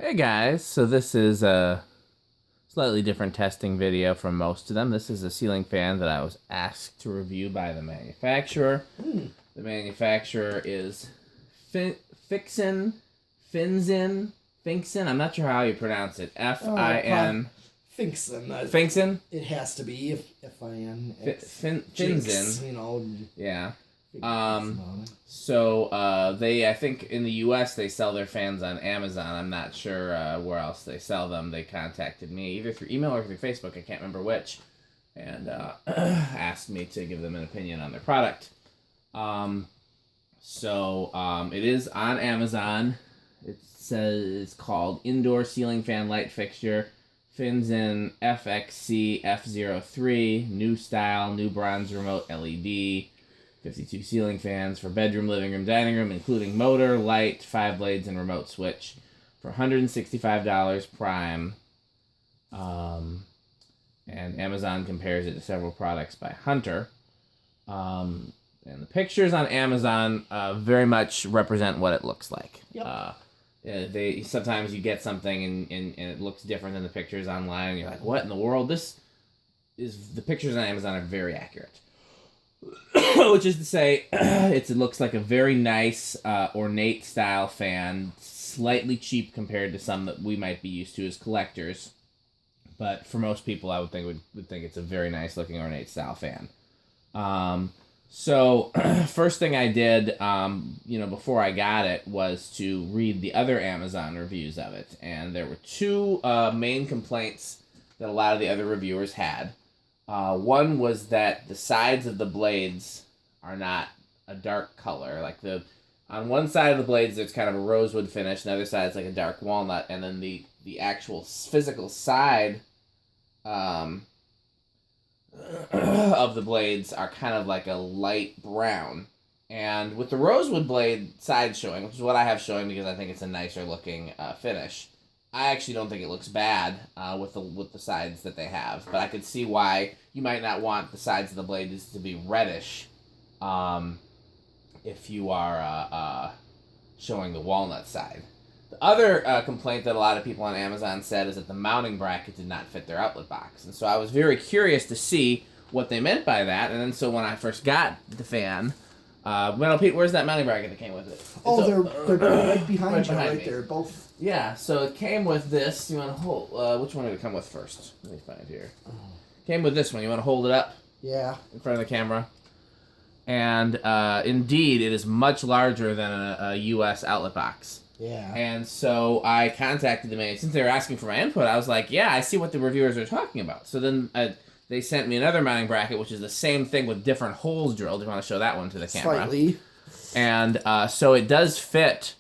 Hey guys, so this is a slightly different testing video from most of them. This is a ceiling fan that I was asked to review by the manufacturer. The manufacturer is FINXIN, FINXIN. I'm not sure how you pronounce it. F-I-N. FINXIN. FINXIN? It has to be F-I-N. FINXIN. You know. Yeah. So they, I think in the U.S. they sell their fans on Amazon. I'm not sure where else they sell them. They contacted me either through email or through Facebook. I can't remember which, and asked me to give them an opinion on their product. It is on Amazon. It says it's called Indoor Ceiling Fan Light Fixture, FINXIN FXCF03, new style, new bronze remote LED. 52 ceiling fans for bedroom, living room, dining room, including motor, light, 5 blades, and remote switch for $165 Prime. And Amazon compares it to several products by Hunter. And the pictures on Amazon very much represent what it looks like. Yep. Sometimes you get something and it looks different than the pictures online, and you're like, what in the world? The pictures on Amazon are very accurate. Which is to say, it looks like a very nice, ornate style fan, slightly cheap compared to some that we might be used to as collectors. But for most people, I would think it's a very nice looking ornate style fan. First thing I did, before I got it, was to read the other Amazon reviews of it, and there were two main complaints that a lot of the other reviewers had. One was that the sides of the blades are not a dark color. On one side of the blades, there's kind of a rosewood finish, and the other side is like a dark walnut, and then the actual physical side of the blades are kind of like a light brown. And with the rosewood blade side showing, which is what I have showing because I think it's a nicer looking finish, I actually don't think it looks bad with the sides that they have, but I could see why you might not want the sides of the blades to be reddish if you are showing the walnut side. The other complaint that a lot of people on Amazon said is that the mounting bracket did not fit their outlet box, and so I was very curious to see what they meant by that. And then so when I first got the fan, Pete, where's that mounting bracket that came with it? They're right behind you, right there, both. Yeah, so it came with this. You want to hold... which one did it come with first? Let me find it here. Came with this one. You want to hold it up? Yeah. In front of the camera? And indeed, it is much larger than a U.S. outlet box. Yeah. And so I contacted them, and since they were asking for my input, I was like, yeah, I see what the reviewers are talking about. So then they sent me another mounting bracket, which is the same thing with different holes drilled. You want to show that one to the camera? Slightly. And so it does fit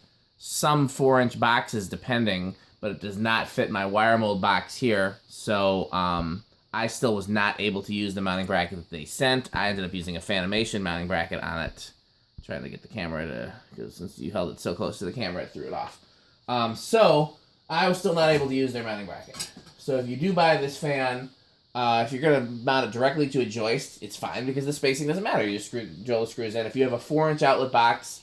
some 4-inch boxes depending, but it does not fit my wire mold box here. So I still was not able to use the mounting bracket that they sent. I ended up using a Fanimation mounting bracket on it. Trying to get the camera because since you held it so close to the camera, it threw it off. So I was still not able to use their mounting bracket. So if you do buy this fan, if you're going to mount it directly to a joist, it's fine because the spacing doesn't matter. You just drill the screws in. If you have a 4-inch outlet box,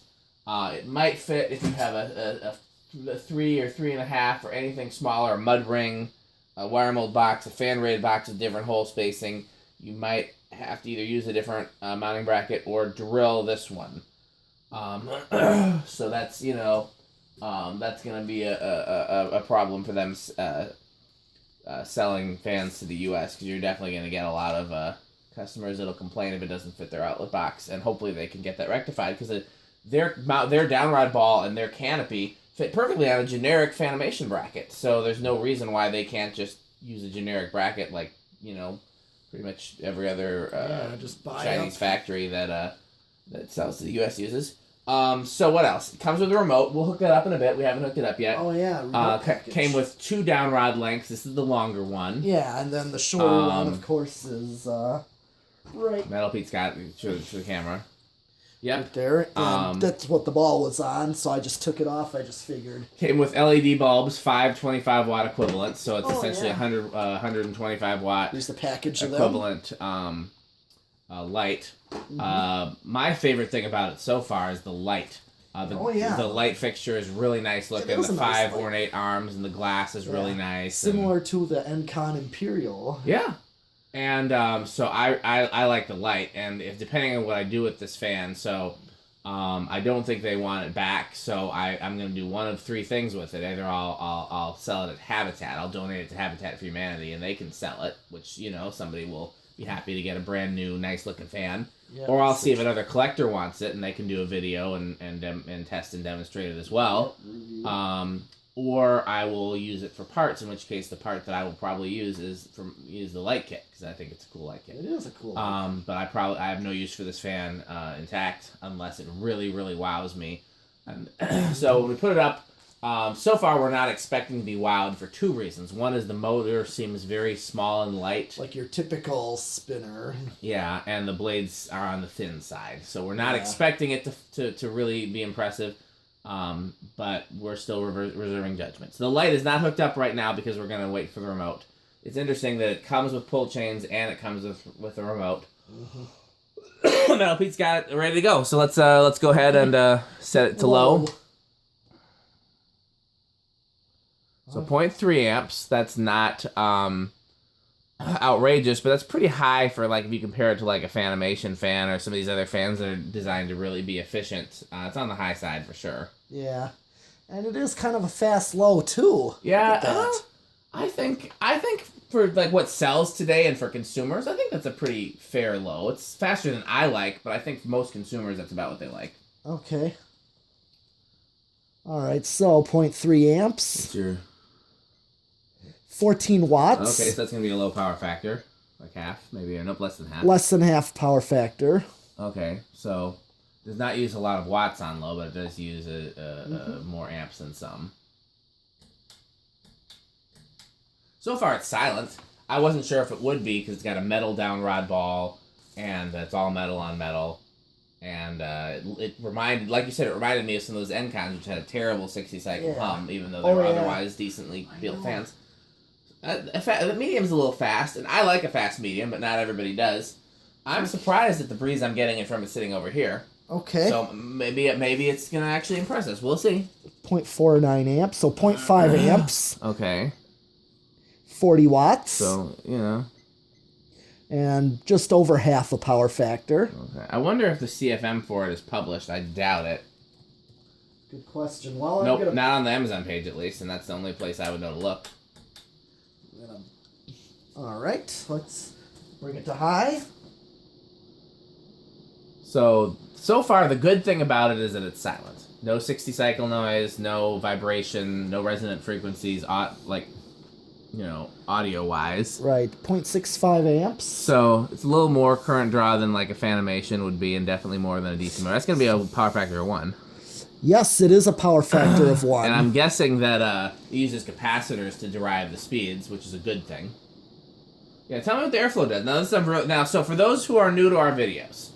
it might fit if you have a 3 or 3.5 or anything smaller, a mud ring, a wire mold box, a fan rated box with different hole spacing. You might have to either use a different mounting bracket or drill this one. So that's that's going to be a problem for them selling fans to the U.S. because you're definitely going to get a lot of customers that'll complain if it doesn't fit their outlet box, and hopefully they can get that rectified because their downrod ball and their canopy fit perfectly on a generic Fanimation bracket. So there's no reason why they can't just use a generic bracket like pretty much every other just buy Chinese factory that sells to the U.S. uses. So what else? It comes with a remote. We'll hook it up in a bit. We haven't hooked it up yet. Oh, yeah. Came with 2 downrod lengths. This is the longer one. Yeah, and then the shorter one, of course, is right. Metal Pete's got it to the camera. Yep. Right there. And that's what the ball was on, so I just took it off. I just figured. Came with LED bulbs, 5 25-watt equivalents, so it's essentially 125 watt. There's the package of equivalent light. My favorite thing about it so far is the light. The light fixture is really nice looking. The 5 ornate arms and the glass is really nice. Similar to the Encon Imperial. Yeah. And so I like the light. And if depending on what I do with this fan, so I don't think they want it back. So I'm going to do one of 3 things with it. Either I'll sell it at Habitat. I'll donate it to Habitat for Humanity and they can sell it, which, you know, somebody will be happy to get a brand new, nice looking fan. Yeah, or I'll see if another collector wants it and they can do a video and test and demonstrate it as well. Or I will use it for parts, in which case the part that I will probably use is the light kit, because I think it's a cool light kit. It is a cool light kit. But I have no use for this fan intact unless it really, really wows me. And so when we put it up, so far we're not expecting to be wowed for 2 reasons. One is the motor seems very small and light. Like your typical spinner. Yeah, and the blades are on the thin side. So we're not expecting it to really be impressive, but we're still reserving judgment. So the light is not hooked up right now because we're going to wait for the remote. It's interesting that it comes with pull chains and it comes with a remote. Mm-hmm. Metal Pete's got it ready to go. So let's go ahead and set it to low. So 0.3 amps, that's not outrageous, but that's pretty high for, like, if you compare it to, like, a Fanimation fan or some of these other fans that are designed to really be efficient. It's on the high side for sure. Yeah. And it is kind of a fast low, too. Yeah. I think for, like, what sells today and for consumers, I think that's a pretty fair low. It's faster than I like, but I think for most consumers, that's about what they like. Okay. All right, so 0.3 amps. What's your... 14 watts. Okay, so that's going to be a low power factor. Like half, maybe, or nope, less than half. Less than half power factor. Okay, so does not use a lot of watts on low, but it does use more amps than some. So far, it's silent. I wasn't sure if it would be, because it's got a metal down rod ball, and it's all metal on metal. And it reminded, like you said, it reminded me of some of those encons, which had a terrible 60-cycle hum, even though they were otherwise decently built fans. The medium's a little fast, and I like a fast medium, but not everybody does. I'm surprised at the breeze I'm getting it from it sitting over here. Okay. So maybe it's going to actually impress us. We'll see. 0.49 amps, so 0.5 amps. Okay. 40 watts. So, you know. And just over half a power factor. Okay. I wonder if the CFM for it is published. I doubt it. Good question. Well, nope, not on the Amazon page at least, and that's the only place I would know to look. All right, let's bring it to high. So far, the good thing about it is that it's silent. No 60-cycle noise, no vibration, no resonant frequencies, audio-wise. Right, 0.65 amps. So it's a little more current draw than like a Fanimation would be, and definitely more than a DC motor. That's going to be a power factor of 1. Yes, it is a power factor of 1. And I'm guessing that it uses capacitors to derive the speeds, which is a good thing. Yeah, tell me what the airflow does. Now, so for those who are new to our videos,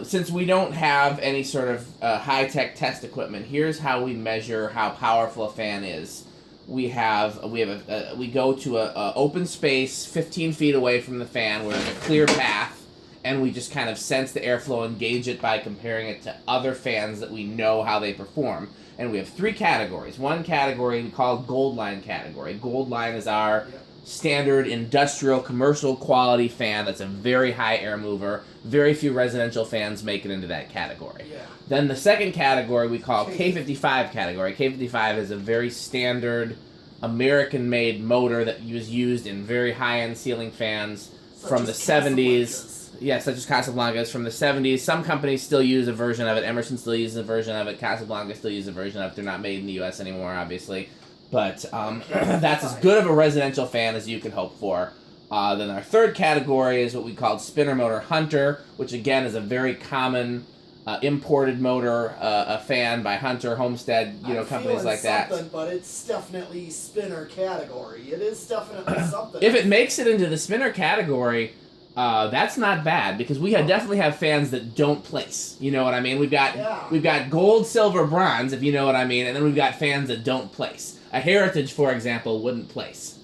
since we don't have any sort of high-tech test equipment, here's how we measure how powerful a fan is. We go to a open space 15 feet away from the fan where there's a clear path, and we just kind of sense the airflow and gauge it by comparing it to other fans that we know how they perform. And we have 3 categories. One category we call Gold Line category. Gold Line is our standard industrial commercial quality fan that's a very high air mover. Very few residential fans make it into that category. Then the second category we call K55 category. K55 is a very standard American-made motor that was used in very high-end ceiling fans from the 70s. Yeah, such as Casablancas from the 70s. Some companies still use a version of it. Emerson still uses a version of it. Casablanca still uses a version of it. They're not made in the U.S. anymore, obviously. But that's as good of a residential fan as you could hope for. Then our third category is what we call Spinner Motor Hunter, which again is a very common imported motor, a fan by Hunter, Homestead, companies like that. But it's definitely spinner category. It is definitely something. If it makes it into the spinner category, that's not bad, because we definitely have fans that don't place. You know what I mean? We've got gold, silver, bronze, if you know what I mean, and then we've got fans that don't place. A Heritage, for example, wouldn't place.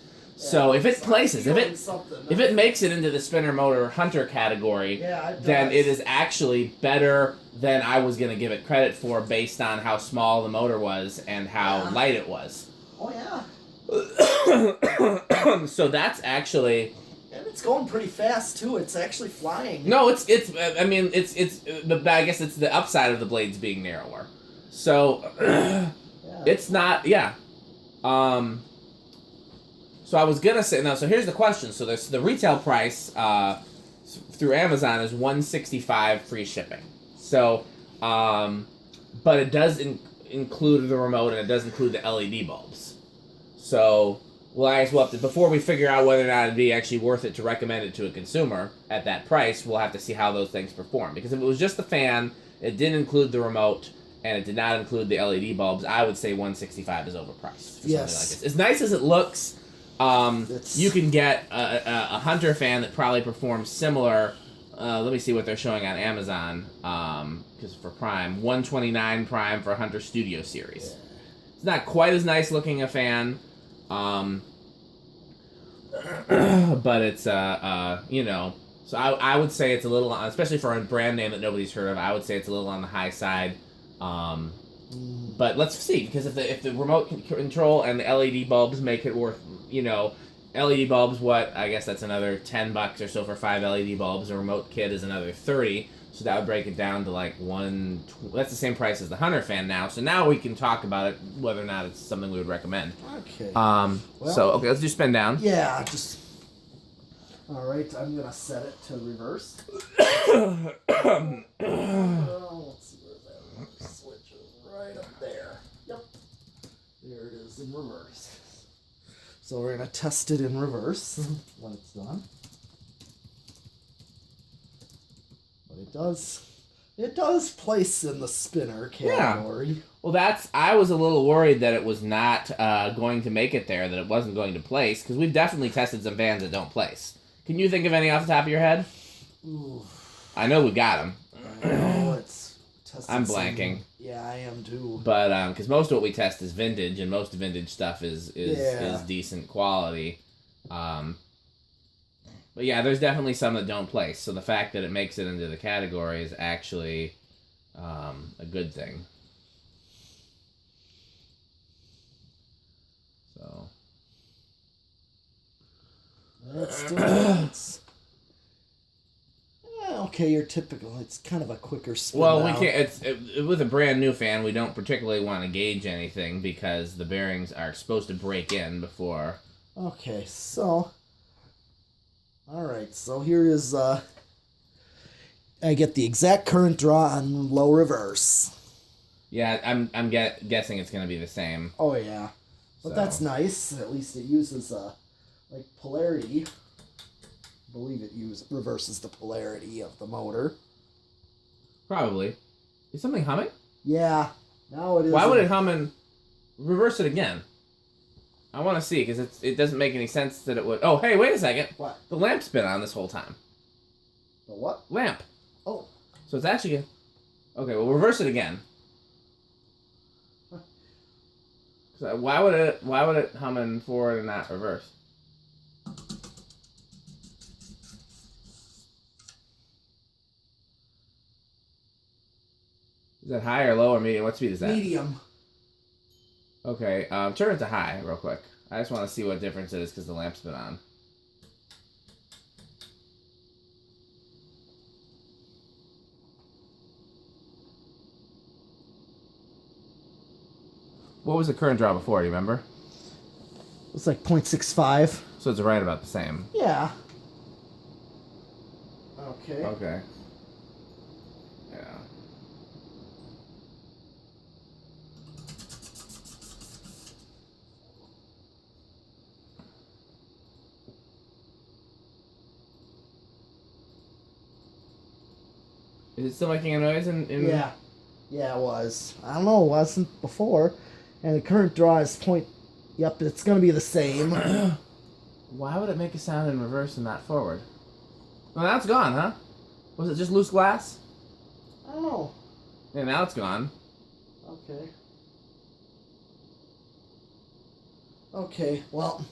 So if it places, if something. it makes it into the spinner motor hunter category, it then does. it is actually better than I was going to give it credit for based on how small the motor was and how light it was. Oh yeah. So that's actually. And it's going pretty fast too. It's actually flying. No, it's. I mean, it's. I guess it's the upside of the blades being narrower. So, it's not. Yeah. So I was gonna say now. So here's the question. So the retail price through Amazon is $165 free shipping. So, but it does include the remote and it does include the LED bulbs. So, well, I guess we'll have to, before we figure out whether or not it'd be actually worth it to recommend it to a consumer at that price, we'll have to see how those things perform. Because if it was just the fan, it didn't include the remote, and it did not include the LED bulbs, I would say $165 is overpriced for something like this. As nice as it looks, you can get a Hunter fan that probably performs similar. Let me see what they're showing on Amazon, because for Prime, $129 Prime for Hunter Studio Series. Yeah. It's not quite as nice looking a fan. But it's, you know, so I would say it's a little, especially for a brand name that nobody's heard of, I would say it's a little on the high side. But let's see, because if the remote control and the LED bulbs make it worth, you know, LED bulbs, I guess that's another $10 or so for 5 LED bulbs. A remote kit is another $30. So that would break it down to like that's the same price as the Hunter fan now. So now we can talk about it, whether or not it's something we would recommend. Okay. Okay, let's do spin down. Yeah, just. All right, I'm gonna set it to reverse. Let's see where that switch is. Right up there. Yep. There it is in reverse. So we're gonna test it in reverse when it's done. It does place in the spinner category. Yeah. Well, I was a little worried that it was not going to make it there, that it wasn't going to place, because we've definitely tested some fans that don't place. Can you think of any off the top of your head? Ooh. I know we got them. I know it's tested. I'm blanking. Yeah, I am too. But because most of what we test is vintage, and most vintage stuff is decent quality. But yeah, there's definitely some that don't place. So the fact that it makes it into the category is actually a good thing. So let's do it. Okay, you're typical. It's kind of a quicker spin. Well, we can't. With a brand new fan, we don't particularly want to gauge anything because the bearings are supposed to break in before. Okay, so. Alright, so here is, I get the exact current draw on low reverse. Yeah, I'm guessing it's going to be the same. Oh, yeah. But that's nice. At least it uses, like, polarity. I believe it reverses the polarity of the motor. Probably. Is something humming? Yeah. Now it is. Why would it hum and reverse it again? I want to see, because it doesn't make any sense that it would... Oh, hey, wait a second. What? The lamp's been on this whole time. The what? Lamp. Oh. So it's actually... Okay, we'll reverse it again. So why would it hum in forward and not reverse? Is that high or low or medium? What speed is that? Medium. Okay, turn it to high real quick. I just want to see what difference it is because the lamp's been on. What was the current draw before, do you remember? It's like 0.65. So it's right about the same. Yeah. Okay. Okay. Yeah. Is it still making a noise in... Yeah. Yeah, it was. I don't know, it wasn't before. And the current draw is Yep, it's going to be the same. Why would it make a sound in reverse and not forward? Well, now it's gone, huh? Was it just loose glass? I don't know. Yeah, now it's gone. Okay. Okay, well,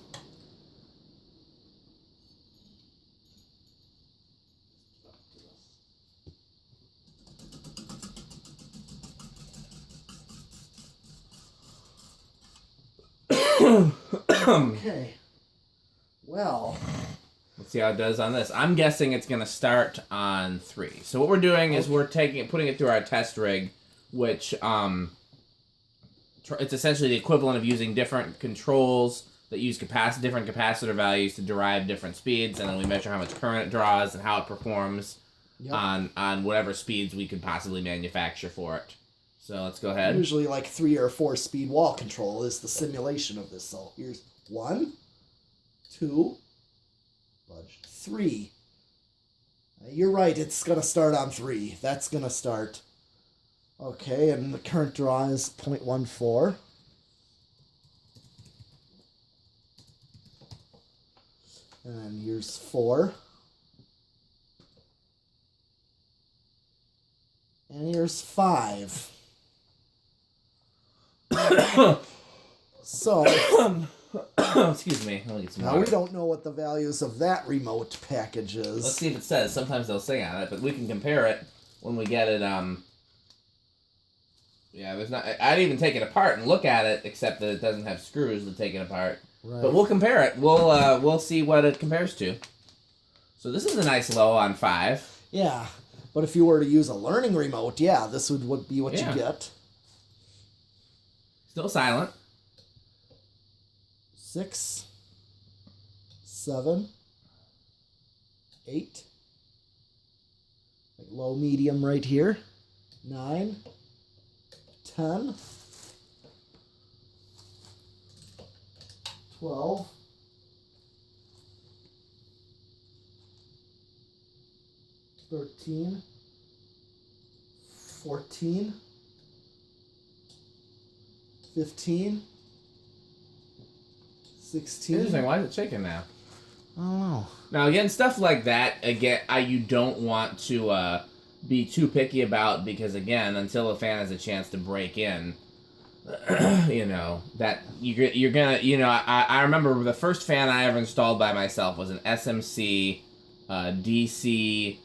Okay. Well, let's see how it does on this. I'm guessing it's going to start on 3. So what we're doing is we're putting it through our test rig, which it's essentially the equivalent of using different controls that use different capacitor values to derive different speeds, and then we measure how much current it draws and how it performs on whatever speeds we could possibly manufacture for it. So let's go ahead. Usually like 3 or 4 speed wall control is the simulation of this. So here's 1, 2, 3. You're right, it's going to start on 3. That's going to start. Okay, and the current draw is 0.14. And then here's 4. And here's 5. So, excuse me. Let me get some now water. we don't know what the values of that remote package is. Let's see if it says. Sometimes they'll say on it, but we can compare it when we get it. Yeah, there's not. I'd even take it apart and look at it, except that it doesn't have screws to take it apart. Right. But we'll compare it. We'll see what it compares to. So this is a nice low on 5. Yeah, but if you were to use a learning remote, yeah, this would be what you get. Still silent. 6, 7, 8. Like low, medium right here. 9, 10, 12, 13, 14, 15, 16. Interesting. Why is it shaking now? I don't know. Now again, stuff like that. Again, you don't want to be too picky about, because again, until a fan has a chance to break in, you know that you're gonna. You know, I remember the first fan I ever installed by myself was an SMC DC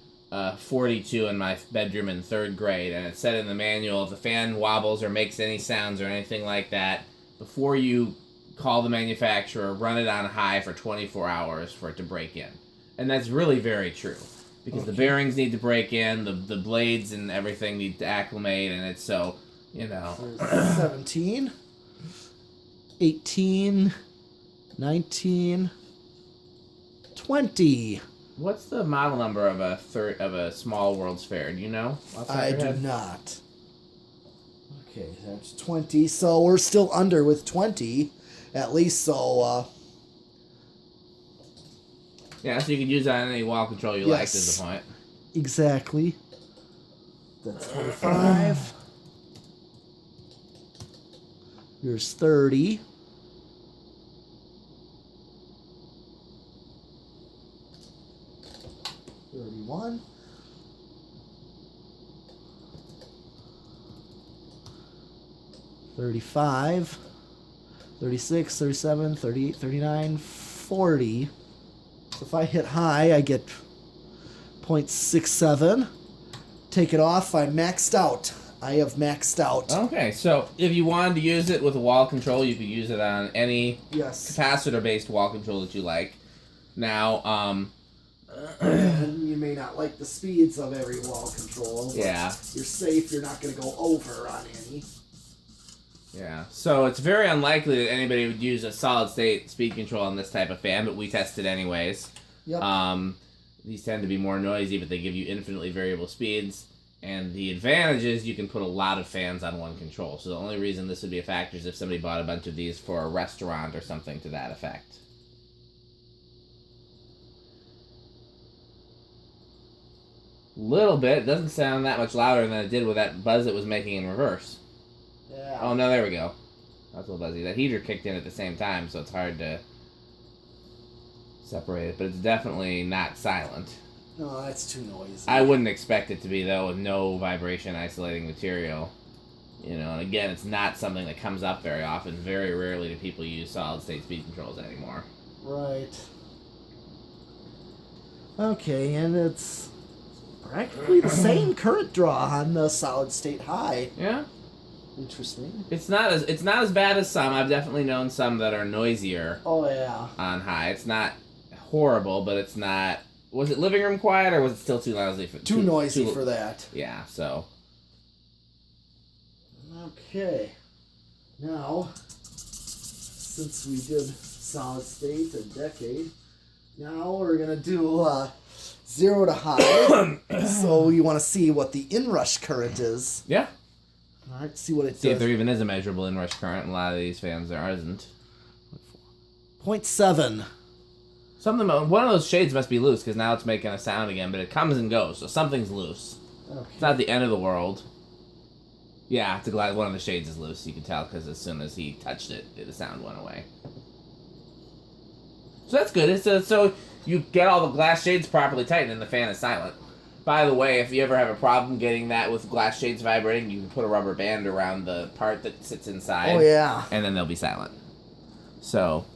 42 in my bedroom in 3rd grade, and it said in the manual, if the fan wobbles or makes any sounds or anything like that, before you call the manufacturer, run it on high for 24 hours for it to break in. And that's really very true, because the bearings need to break in, the blades and everything need to acclimate, and it's so, you know. 17, 18, 19, 20. What's the model number of a small World's Fair? Do you know? I do not. Okay, that's 20. So we're still under with 20, at least. So yeah, so you can use that on any wall control you like. Is the point? Exactly. That's 25. Here's 30. 31. 35. 36, 37, 38, 39, 40. So if I hit high, I get 0.67. Take it off, I'm maxed out. I have maxed out. Okay, so if you wanted to use it with a wall control, you could use it on any capacitor-based wall control that you like. Now, and you may not like the speeds of every wall control. But yeah. You're safe, you're not going to go over on any. Yeah, so it's very unlikely that anybody would use a solid-state speed control on this type of fan, but we tested anyways. Yep. These tend to be more noisy, but they give you infinitely variable speeds. And the advantage is you can put a lot of fans on one control. So the only reason this would be a factor is if somebody bought a bunch of these for a restaurant or something to that effect. Little bit. It doesn't sound that much louder than it did with that buzz it was making in reverse. Yeah. Oh, no, there we go. That's a little buzzy. That heater kicked in at the same time, so it's hard to separate it. But it's definitely not silent. No, that's too noisy. I wouldn't expect it to be, though, with no vibration isolating material. You know, and again, it's not something that comes up very often. Very rarely do people use solid-state speed controls anymore. Right. Okay, and it's practically the same current draw on the solid-state high. Yeah? Interesting. It's not as bad as some. I've definitely known some that are noisier. Oh yeah. On high, it's not horrible, but it's not. Was it living room quiet or was it still too lousy for too noisy for that? Yeah. So. Okay. Now, since we did solid state a decade, now we're gonna do 0 to high. So you want to see what the inrush current is. Yeah. All right. See what it See does. if there even is a measurable inrush current. A lot of these fans there isn't. 0.7. One of those shades must be loose because now it's making a sound again, but it comes and goes, so something's loose. Okay. It's not the end of the world. Yeah, one of the shades is loose. You can tell because as soon as he touched it, the sound went away. So that's good. So you get all the glass shades properly tightened and the fan is silent. By the way, if you ever have a problem getting that with glass shades vibrating, you can put a rubber band around the part that sits inside. Oh yeah. And then they'll be silent. So,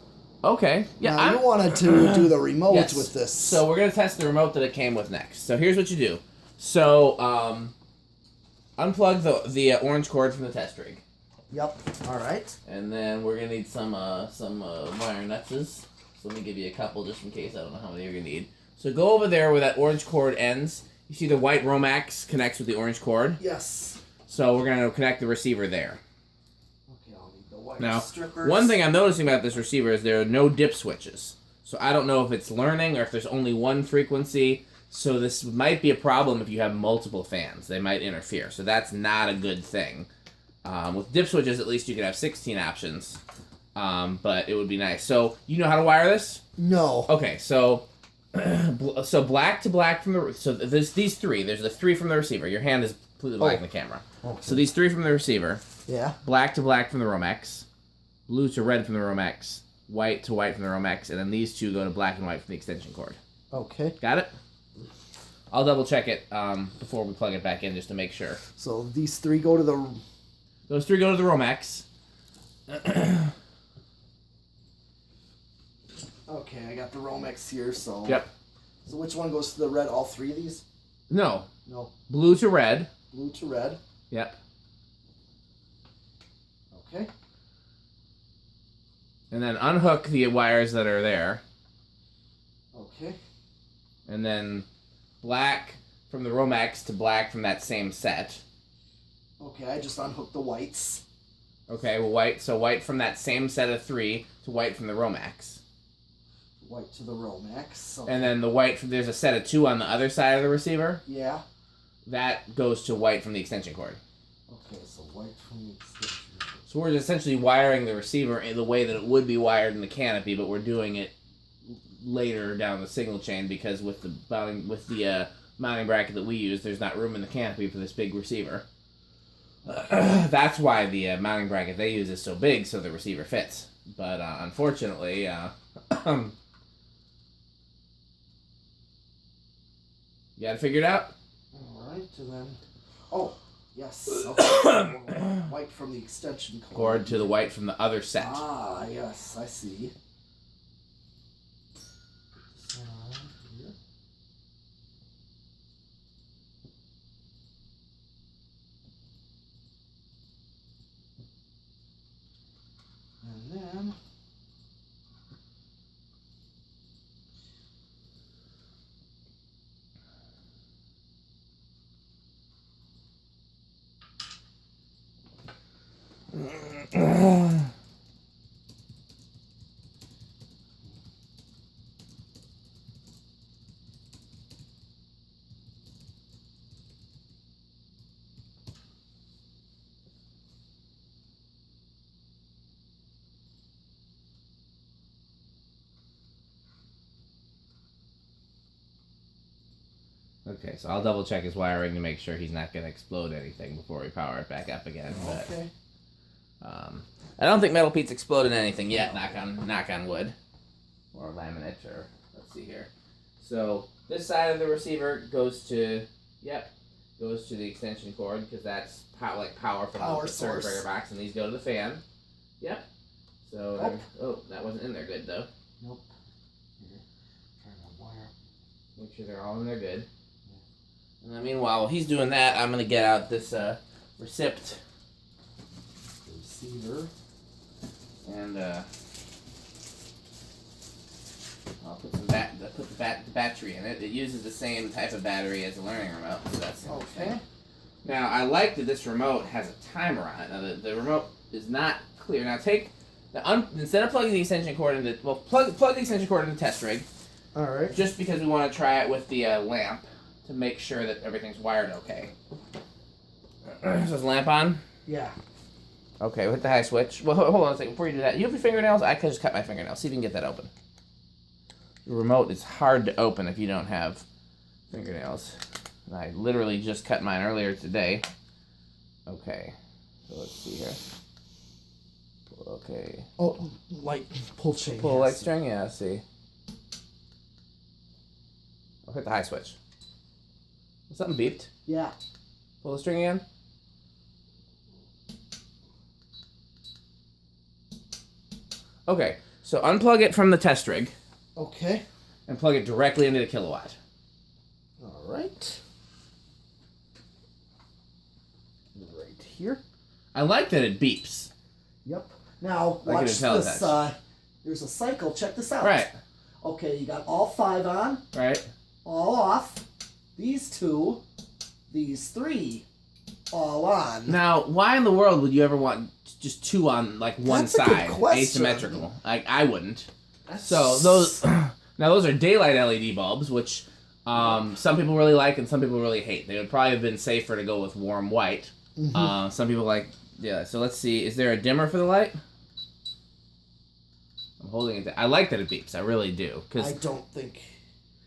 okay. Yeah. Now, you wanted to do the remote Yes. with this. So we're gonna test the remote that it came with next. So here's what you do. So unplug the orange cord from the test rig. Yep. All right. And then we're gonna need some wire nutses. So let me give you a couple just in case. I don't know how many you're gonna need. So go over there where that orange cord ends. You see the white Romax connects with the orange cord? Yes. So we're gonna connect the receiver there. Okay, I'll need the white Now, strippers. one thing I'm noticing about this receiver is there are no dip switches. So I don't know if it's learning or if there's only one frequency. So this might be a problem if you have multiple fans. They might interfere. So that's not a good thing. With dip switches, at least you can have 16 options. But it would be nice. So you know how to wire this? No. Okay, so black to black from the... So there's these three. There's the three from the receiver. Your hand is completely black in the camera. Okay. So these three from the receiver. Yeah. Black to black from the Romex. Blue to red from the Romex. White to white from the Romex. And then these two go to black and white from the extension cord. Okay. Got it? I'll double check it before we plug it back in just to make sure. So these three go to the... Those three go to the Romex. Okay, I got the Romex here, so... Yep. So which one goes to the red? All three of these? No. No. Blue to red. Blue to red. Yep. Okay. And then unhook the wires that are there. Okay. And then black from the Romex to black from that same set. Okay, I just unhooked the whites. Okay, well, white from that same set of three to white from the Romex. White to the Romex. Okay. And then the white, there's a set of two on the other side of the receiver. Yeah. That goes to white from the extension cord. Okay, so white from the extension cord. So we're essentially wiring the receiver in the way that it would be wired in the canopy, but we're doing it later down the signal chain because with the mounting bracket that we use, there's not room in the canopy for this big receiver. That's why the mounting bracket they use is so big, so the receiver fits. But unfortunately, you got to figure it out. All right, and then... Oh, yes. Okay. White from the extension cord. Cord to the white from the other set. Ah, yes, I see. Here. And then... Okay, so I'll double check his wiring to make sure he's not going to explode anything before we power it back up again. But, Okay. I don't think Metal Pete's exploded anything yet, knock on wood. Or laminate, or let's see here. So this side of the receiver goes to the extension cord because that's power from Power the circuit source. breaker box, and these go to the fan. Yep. So that wasn't in there good though. Nope. Here. Trying to wire. Make sure they're all in there good. And then meanwhile, while he's doing that, I'm gonna get out this receipt receiver. And I'll put some the battery in it. It uses the same type of battery as the learning remote, so that's Okay. Now, I like that this remote has a timer on it. Now, the remote is not clear. Now, instead of plugging the extension cord into, plug the extension cord into the test rig. All right. Just because we want to try it with the lamp to make sure that everything's wired okay. Is this lamp on? Yeah. Okay, we'll hit the high switch. Well, hold on a second. Before you do that, you have your fingernails? I could just cut my fingernails. See if you can get that open. The remote is hard to open if you don't have fingernails. And I literally just cut mine earlier today. Okay, so let's see here. Okay. Oh, light pull chain. Pull light string? Yeah, let's see. I'll hit the high switch. Something beeped. Yeah. Pull the string again. Okay, so unplug it from the test rig. Okay. And plug it directly into the kilowatt. All right. Right here. I like that it beeps. Yep. Now, Like watch an this. There's a cycle. Check this out. Right. Okay, you got all 5 on. Right. All off. These 2. These 3. All on. Now, why in the world would you ever want just 2 on like one That's a good side, question. asymmetrical? I wouldn't. That's... So those are daylight LED bulbs, which some people really like and some people really hate. They would probably have been safer to go with warm white. Mm-hmm. Some people like, yeah. So let's see. Is there a dimmer for the light? I'm holding it. I like that it beeps. I really do. I don't think.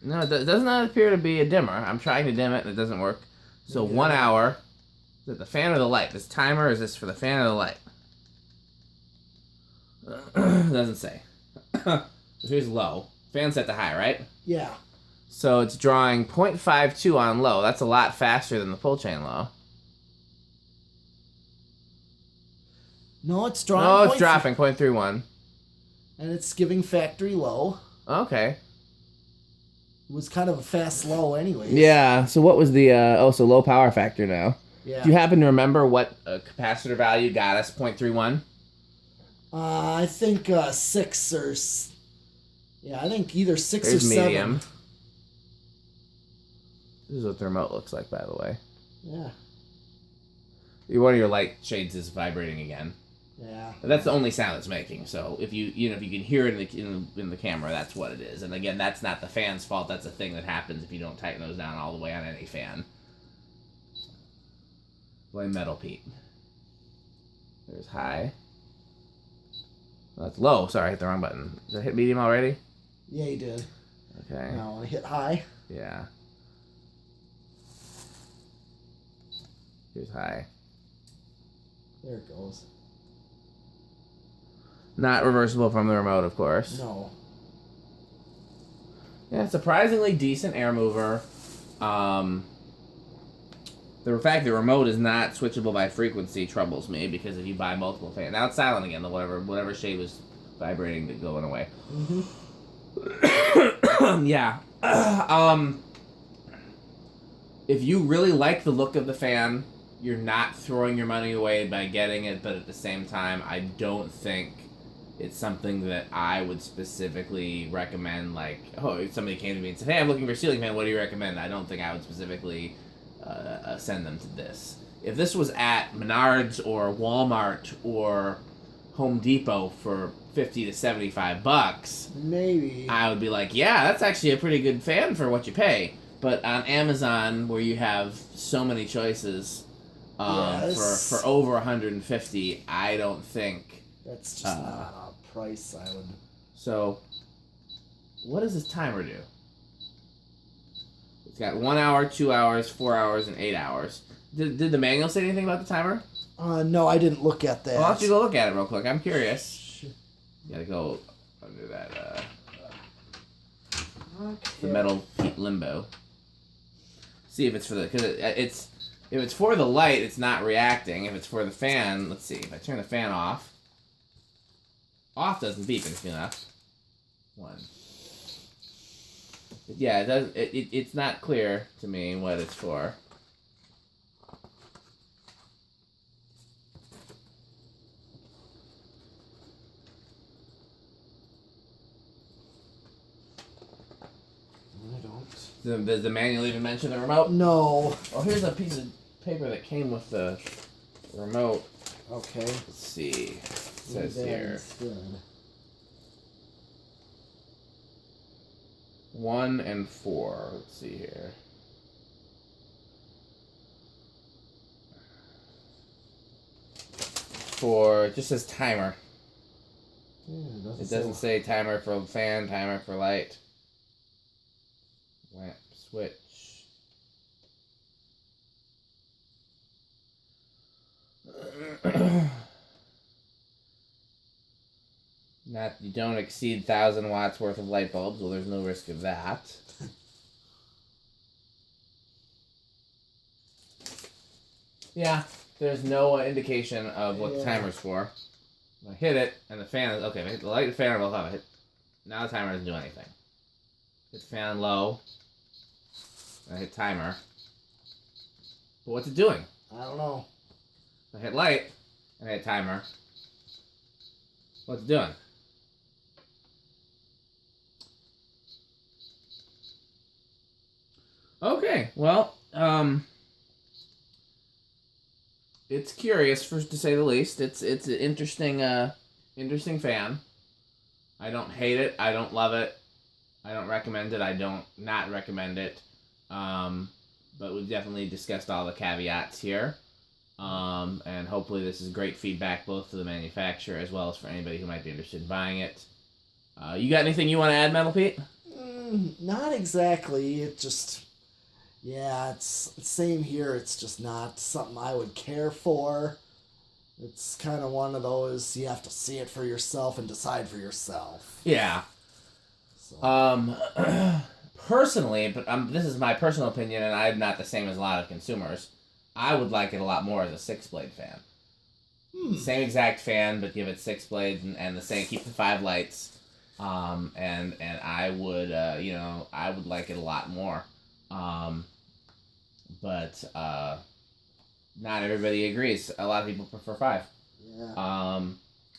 No, it does not appear to be a dimmer. I'm trying to dim it and it doesn't work. So 1 hour. Is it the fan or the light? This timer, or is this for the fan or the light? Doesn't say. Here's low. Fan set to high, right? Yeah. So it's drawing 0.52 on low. That's a lot faster than the pull chain low. No, it's drawing. No, it's dropping 0.31. And it's giving factory low. Okay. It was kind of a fast low anyway. Yeah, so what was the, so low power factor now. Yeah. Do you happen to remember what capacitor value got us 0.31? I think 6 or... Yeah, I think either 6 There's or 7. medium. This is what the remote looks like, by the way. Yeah. One of your light shades is vibrating again. Yeah. But that's the only sound it's making. So if you can hear it in the camera, that's what it is. And again, that's not the fan's fault. That's a thing that happens if you don't tighten those down all the way on any fan. Blame Metal Pete. There's high. Oh, that's low. Sorry, I hit the wrong button. Did I hit medium already? Yeah, you did. Okay. Now I want to hit high. Yeah. Here's high. There it goes. Not reversible from the remote, of course. No. Yeah, surprisingly decent air mover. The fact the remote is not switchable by frequency troubles me, because if you buy multiple fans, now it's silent again. The whatever shade was vibrating to going away. Mm-hmm. Yeah. If you really like the look of the fan, you're not throwing your money away by getting it, but at the same time, I don't think it's something that I would specifically recommend. Like, oh, if somebody came to me and said, "Hey, I'm looking for a ceiling fan. What do you recommend?" I don't think I would specifically send them to this. If this was at Menards or Walmart or Home Depot for $50 to $75, maybe I would be like, yeah, that's actually a pretty good fan for what you pay. But on Amazon, where you have so many choices for over $150, I don't think that's just not a price I would. So, what does this timer do? It's got 1 hour, 2 hours, 4 hours, and 8 hours. Did the manual say anything about the timer? No, I didn't look at that. Why don't you go look at it real quick? I'm curious. You gotta go under that, the metal heat limbo. See if it's for the, because if it's for the light, it's not reacting. If it's for the fan, let's see. If I turn the fan off doesn't beep, interesting enough. 1. Yeah, it does. It's not clear to me what it's for. Does the manual even mention the remote? No. Oh, here's a piece of paper that came with the remote. Okay. Let's see. It says here. Good. 1 and 4. Let's see here. It just says timer. Yeah, It doesn't say timer for fan, timer for light. Lamp switch. You don't exceed 1,000 watts worth of light bulbs. Well, there's no risk of that. Yeah, there's no indication of what the timer's for. I hit it, and the fan is... Okay, I hit the light, the fan are both off. Now the timer doesn't do anything. Hit the fan low. I hit timer. But what's it doing? I don't know. I hit light, and I hit timer. What's it doing? Okay, well, it's curious, to say the least. It's an interesting fan. I don't hate it. I don't love it. I don't recommend it. I don't not recommend it. But we've definitely discussed all the caveats here. And hopefully this is great feedback both to the manufacturer as well as for anybody who might be interested in buying it. You got anything you want to add, Metal Pete? Not exactly. It just... Yeah, it's same here. It's just not something I would care for. It's kind of one of those, you have to see it for yourself and decide for yourself. Yeah. So. Personally, but this is my personal opinion, and I'm not the same as a lot of consumers, I would like it a lot more as a 6-blade fan. Same exact fan, but give it 6 blades and the same, keep the 5 lights. And I would, I would like it a lot more. But not everybody agrees. A lot of people prefer 5. Yeah.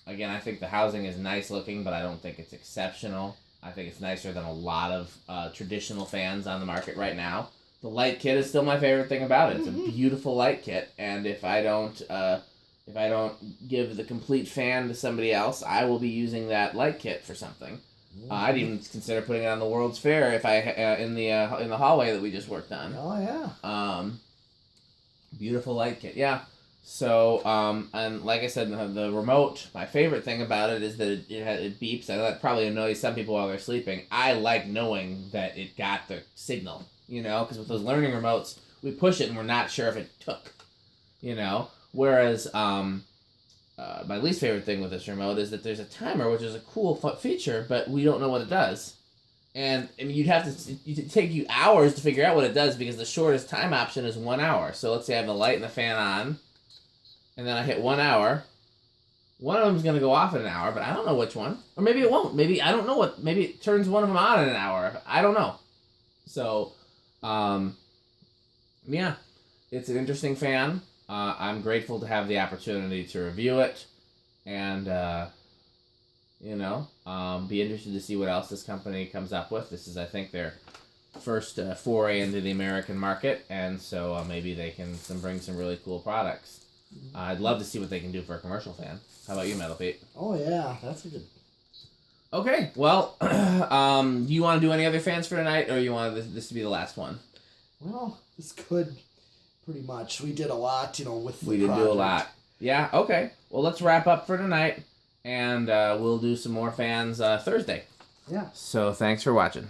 Again, I think the housing is nice looking, but I don't think it's exceptional. I think it's nicer than a lot of traditional fans on the market right now. The light kit is still my favorite thing about it. It's a beautiful light kit, and if I don't give the complete fan to somebody else, I will be using that light kit for something. I'd even consider putting it on the World's Fair if I in the hallway that we just worked on. Oh yeah. Beautiful light kit, yeah. So and like I said, the remote. My favorite thing about it is that it beeps. I know that probably annoys some people while they're sleeping. I like knowing that it got the signal. Because with those learning remotes, we push it and we're not sure if it took. Whereas my least favorite thing with this remote is that there's a timer, which is a cool feature, but we don't know what it does. And I mean, it'd take you hours to figure out what it does because the shortest time option is 1 hour. So let's say I have the light and the fan on, and then I hit 1 hour. One of them's going to go off in an hour, but I don't know which one. Or maybe it won't. Maybe, I don't know maybe it turns one of them on in an hour. I don't know. So, yeah, it's an interesting fan. I'm grateful to have the opportunity to review it, and be interested to see what else this company comes up with. This is, I think, their first foray into the American market, and so maybe they can bring some really cool products. I'd love to see what they can do for a commercial fan. How about you, Metal Pete? Oh yeah, that's a good. Okay, well, do you want to do any other fans for tonight, or you want this to be the last one? Well, this could pretty much. We did a lot, with the We did do a lot. Yeah, okay. Well, let's wrap up for tonight, and we'll do some more fans Thursday. Yeah. So thanks for watching.